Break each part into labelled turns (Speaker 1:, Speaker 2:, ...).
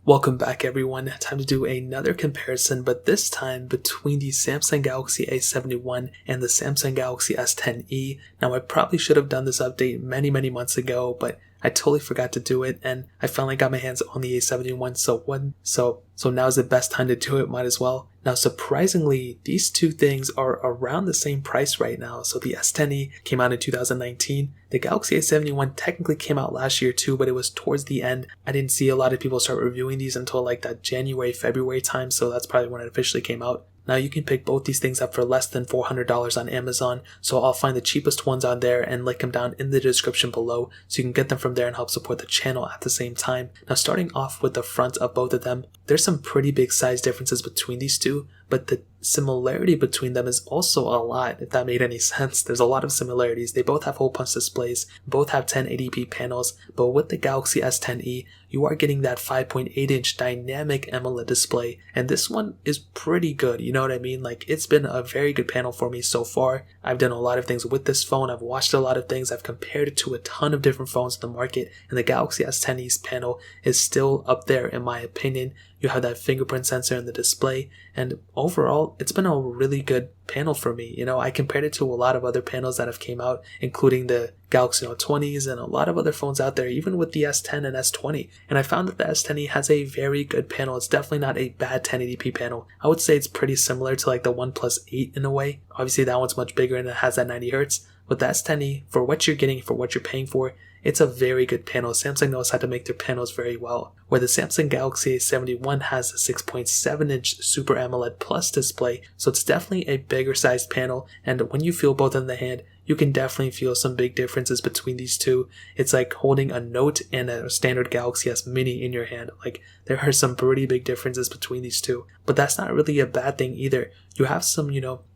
Speaker 1: Welcome back everyone, time to do another comparison, but this time between the Samsung Galaxy A71 and the Samsung Galaxy S10e. Now I probably should have done this update many months ago, but I totally forgot to do it and I finally got my hands on the A71, so now's the best time to do it, might as well. Now surprisingly, these two things are around the same price right now. So the S10e came out in 2019. The Galaxy A71 technically came out last year too, but it was towards the end. I didn't see a lot of people start reviewing these until like that January, February time, so that's probably when it officially came out. Now you can pick both these things up for less than $400 on Amazon, so I'll find the cheapest ones on there and link them down in the description below so you can get them from there and help support the channel at the same time. Now starting off with the front of both of them, there's some pretty big size differences between these two, but the similarity between them is also a lot, if that made any sense. There's a lot of similarities. They both have hole punch displays, both have 1080p panels, but with the Galaxy S10e, you are getting that 5.8-inch dynamic AMOLED display, and this one is pretty good, you know what I mean? Like, it's been a very good panel for me so far. I've done a lot of things with this phone, I've watched a lot of things, I've compared it to a ton of different phones in the market, and the Galaxy S10e's panel is still up there in my opinion. You have that fingerprint sensor in the display, and overall, it's been a really good panel for me. You know, I compared it to a lot of other panels that have came out, including the Galaxy Note 20s and a lot of other phones out there, even with the S10 and S20. And I found that the S10e has a very good panel. It's definitely not a bad 1080p panel. I would say it's pretty similar to like the OnePlus 8 in a way. Obviously, that one's much bigger and it has that 90 Hz. But the S10e, for what you're getting, for what you're paying for, it's a very good panel. Samsung knows how to make their panels very well. Where the Samsung Galaxy A71 has a 6.7-inch Super AMOLED Plus display, so it's definitely a bigger sized panel, and when you feel both in the hand, you can definitely feel some big differences between these two. It's like holding a Note and a standard Galaxy S Mini in your hand. Like, there are some pretty big differences between these two. But that's not really a bad thing either. You have some,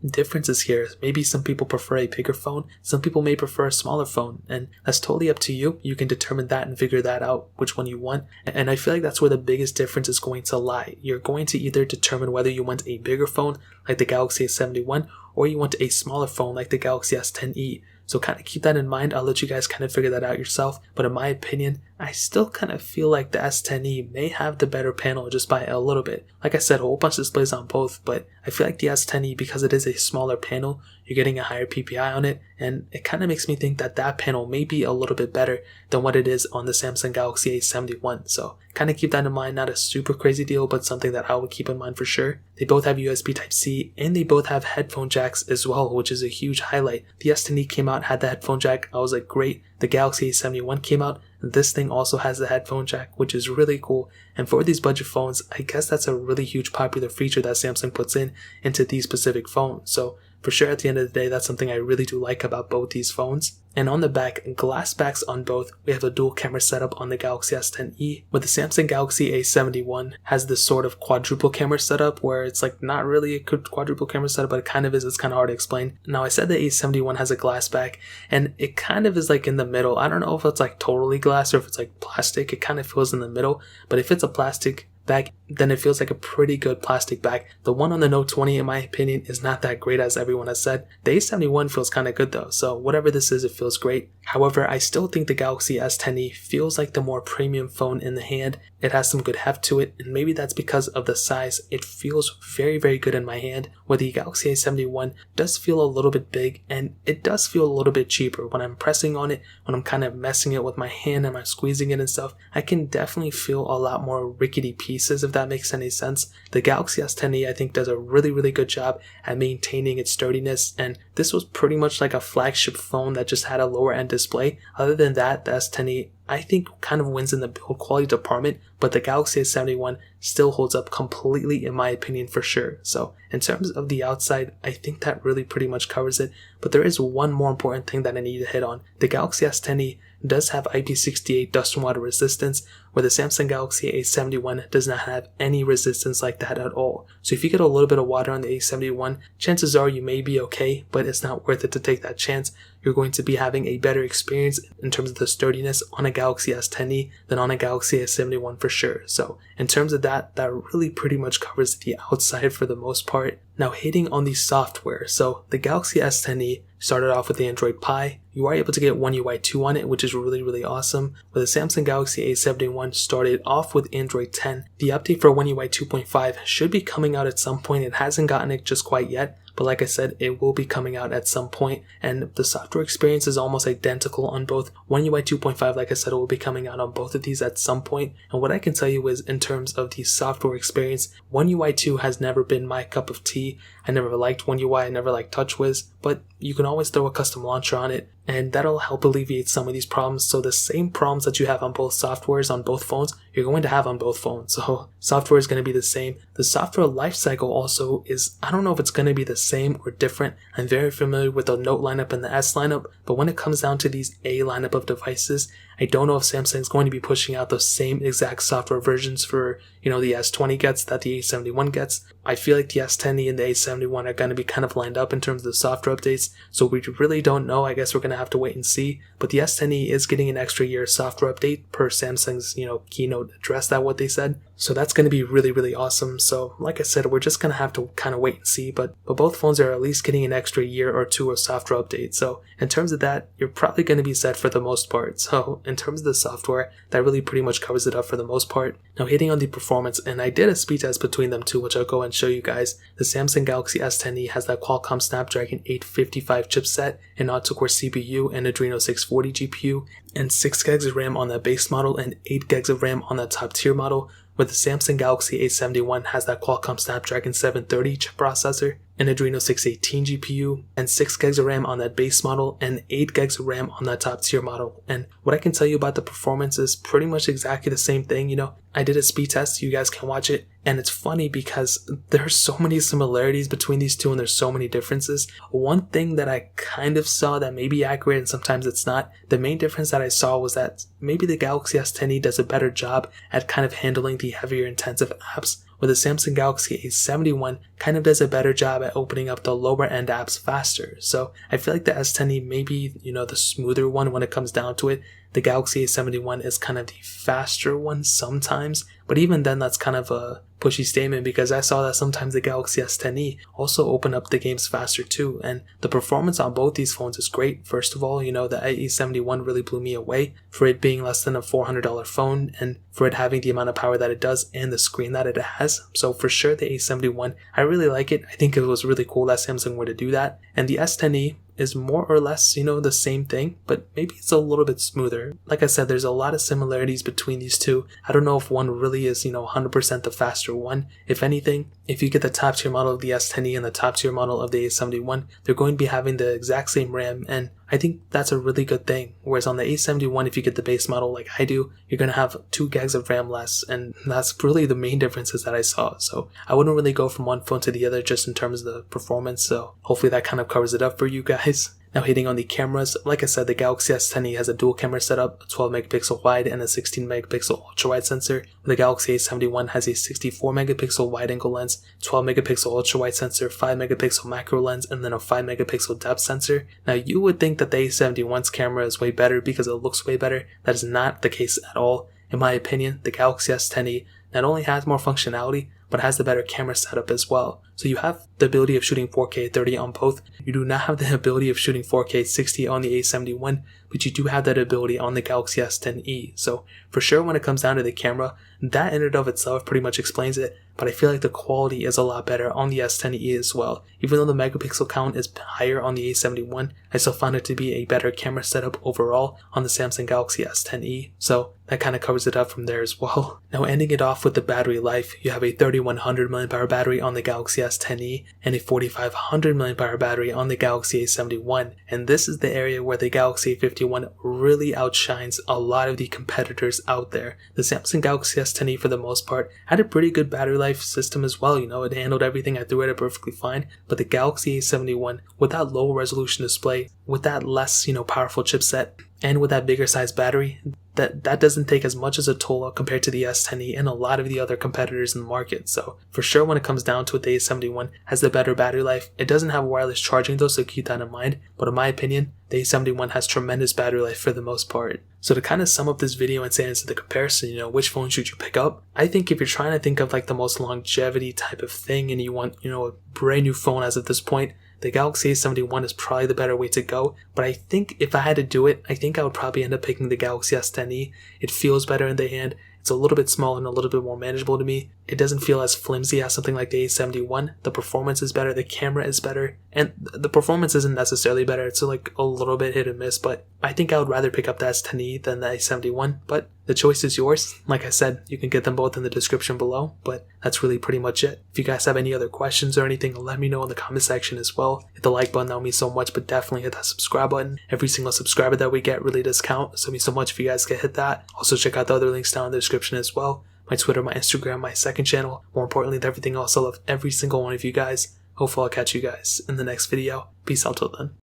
Speaker 1: differences here. Maybe some people prefer a bigger phone. Some people may prefer a smaller phone. And that's totally up to you. You can determine that and figure that out, which one you want. And I feel like that's where the biggest difference is going to lie. You're going to either determine whether you want a bigger phone, like the Galaxy S71, or you want a smaller phone like the Galaxy S10e. So kind of keep that in mind. I'll let you guys kind of figure that out yourself. But in my opinion, I still kind of feel like the S10e may have the better panel just by a little bit. Like I said, a whole bunch of displays on both, but I feel like the S10e, because it is a smaller panel, you're getting a higher PPI on it, and it kind of makes me think that that panel may be a little bit better than what it is on the Samsung Galaxy A71. So kind of keep that in mind. Not a super crazy deal, but something that I would keep in mind for sure. They both have USB Type-C, and they both have headphone jacks as well, which is a huge highlight. The S10e came out, had the headphone jack. I was like, great. The Galaxy A71 came out, and this thing also has the headphone jack, which is really cool. And for these budget phones, I guess that's a really huge popular feature that Samsung puts into these specific phones. So for sure, at the end of the day, that's something I really do like about both these phones. And on the back, glass backs on both. We have a dual camera setup on the Galaxy S10e, but the Samsung Galaxy A71 has this sort of quadruple camera setup where it's like not really a quadruple camera setup, but it kind of is. It's kind of hard to explain. Now, I said the A71 has a glass back, and it kind of is like in the middle. I don't know if it's like totally glass or if it's like plastic. It kind of feels in the middle, but if it's a plastic back, then it feels like a pretty good plastic back. The one on the Note 20, in my opinion, is not that great, as everyone has said. The A71 feels kind of good though, so whatever this is, it feels great. However, I still think the Galaxy S10e feels like the more premium phone in the hand. It has some good heft to it, and maybe that's because of the size. It feels very good in my hand, where the Galaxy A71 does feel a little bit big, and it does feel a little bit cheaper. When I'm pressing on it, when I'm kind of messing it with my hand and I'm squeezing it and stuff, I can definitely feel a lot more rickety pieces, if that makes any sense. The Galaxy S10e, I think, does a really good job at maintaining its sturdiness, and this was pretty much like a flagship phone that just had a lower end display. Other than that, the S10e, I think, kind of wins in the build quality department, but the Galaxy S71 still holds up completely in my opinion for sure. So in terms of the outside, I think that really pretty much covers it, but there is one more important thing that I need to hit on. The Galaxy S10e does have IP68 dust and water resistance, where the Samsung Galaxy A71 does not have any resistance like that at all. So if you get a little bit of water on the A71, chances are you may be okay, but it's not worth it to take that chance. You're going to be having a better experience in terms of the sturdiness on a Galaxy S10e than on a Galaxy A71 for sure. So in terms of that really pretty much covers the outside for the most part. Now, hitting on the software. So the Galaxy S10e started off with the Android Pie. You are able to get One UI 2 on it, which is really awesome. With the Samsung Galaxy A71 started off with Android 10. The update for One UI 2.5 should be coming out at some point. It hasn't gotten it just quite yet, but like I said, it will be coming out at some point, and the software experience is almost identical on both. One UI 2.5, like I said, it will be coming out on both of these at some point, and what I can tell you is, in terms of the software experience, One UI 2 has never been my cup of tea. I never liked One UI, I never liked TouchWiz, but you can always throw a custom launcher on it, and that'll help alleviate some of these problems. So the same problems that you have on both softwares on both phones, you're going to have on both phones. So software is going to be the same. The software lifecycle also is, I don't know if it's going to be the same or different. I'm very familiar with the Note lineup and the S lineup, but when it comes down to these A lineup of devices, I don't know if Samsung is going to be pushing out the same exact software versions for, the S20 gets that the A71 gets. I feel like the S10e and the A71 are going to be kind of lined up in terms of the software updates, so we really don't know. I guess we're going to have to wait and see. But the S10e is getting an extra year software update per Samsung's, keynote address, that what they said. So that's going to be really awesome. So like I said, we're just going to have to kind of wait and see, but both phones are at least getting an extra year or two of software updates. So in terms of that, you're probably going to be set for the most part. So in terms of the software, that really pretty much covers it up for the most part. Now hitting on the performance, and I did a speed test between them two, which I'll go and show you guys. The Samsung Galaxy S10e has that Qualcomm Snapdragon 855 chipset, an octa-core CPU, an Adreno 640 GPU, and 6 gigs of RAM on that base model and 8 gigs of RAM on that top tier model. With the Samsung Galaxy A71 has that Qualcomm Snapdragon 730 chip processor, an Adreno 618 GPU, and 6 gigs of RAM on that base model, and 8 gigs of RAM on that top tier model. And what I can tell you about the performance is pretty much exactly the same thing. I did a speed test, you guys can watch it, and it's funny because there's so many similarities between these two and there's so many differences. One thing that I kind of saw that may be accurate and sometimes it's not, the main difference that I saw was that maybe the Galaxy S10e does a better job at kind of handling the heavier intensive apps, where the Samsung Galaxy A71 kind of does a better job at opening up the lower end apps faster. So I feel like the S10e may be, the smoother one when it comes down to it. The Galaxy A71 is kind of the faster one sometimes, but even then that's kind of a pushy statement because I saw that sometimes the Galaxy S10e also open up the games faster too, and the performance on both these phones is great. First of all, the A71 really blew me away for it being less than a $400 phone and for it having the amount of power that it does and the screen that it has. So for sure the A71, I really like it. I think it was really cool that Samsung were to do that. And the S10e is more or less, the same thing, but maybe it's a little bit smoother. Like I said, there's a lot of similarities between these two. I don't know if one really is, 100% the faster one. If anything, if you get the top tier model of the S10e and the top tier model of the A71, they're going to be having the exact same RAM, and I think that's a really good thing. Whereas on the A71, if you get the base model like I do, you're going to have 2 gigs of RAM less, and that's really the main differences that I saw. So I wouldn't really go from one phone to the other just in terms of the performance, so hopefully that kind of covers it up for you guys. Now hitting on the cameras, like I said, the Galaxy S10e has a dual camera setup, a 12 megapixel wide and a 16 megapixel ultra wide sensor. The Galaxy A71 has a 64 megapixel wide angle lens, 12 megapixel ultra wide sensor, 5 megapixel macro lens, and then a 5 megapixel depth sensor. Now you would think that the A71's camera is way better because it looks way better. That is not the case at all. In my opinion, the Galaxy S10e not only has more functionality, but has the better camera setup as well. So you have the ability of shooting 4K 30 on both. You do not have the ability of shooting 4K 60 on the A71, but you do have that ability on the Galaxy S10e. So for sure when it comes down to the camera, that in and of itself pretty much explains it, but I feel like the quality is a lot better on the S10e as well. Even though the megapixel count is higher on the A71, I still found it to be a better camera setup overall on the Samsung Galaxy S10e. So that kind of covers it up from there as well. Now ending it off with the battery life, you have a 3100 mAh battery on the Galaxy S10e and a 4500 mAh battery on the Galaxy A71. And this is the area where the Galaxy A51 really outshines a lot of the competitors out there. The Samsung Galaxy S10e for the most part had a pretty good battery life system as well. It handled everything I threw at it perfectly fine. But the Galaxy A71 with that low resolution display, with that less, powerful chipset, and with that bigger size battery, that doesn't take as much as a toll compared to the S10e and a lot of the other competitors in the market. So for sure when it comes down to it, the A71 has the better battery life. It doesn't have wireless charging though, so keep that in mind. But in my opinion, the A71 has tremendous battery life for the most part. So to kind of sum up this video and say into the comparison, which phone should you pick up? I think if you're trying to think of like the most longevity type of thing and you want, a brand new phone as of this point, the Galaxy A71 is probably the better way to go, but I think if I had to do it, I think I would probably end up picking the Galaxy S10e. It feels better in the hand. It's a little bit smaller and a little bit more manageable to me. It doesn't feel as flimsy as something like the A71. The performance is better, the camera is better, and the performance isn't necessarily better. It's like a little bit hit and miss, but I think I would rather pick up the S10e than the A71, but the choice is yours. Like I said, you can get them both in the description below, but that's really pretty much it. If you guys have any other questions or anything, let me know in the comment section as well. Hit the like button, that would mean so much, but definitely hit that subscribe button. Every single subscriber that we get really does count, so it means so much if you guys can hit that. Also check out the other links down in the description as well. My Twitter, my Instagram, my second channel. More importantly than everything else, I love every single one of you guys. Hopefully I'll catch you guys in the next video. Peace out till then.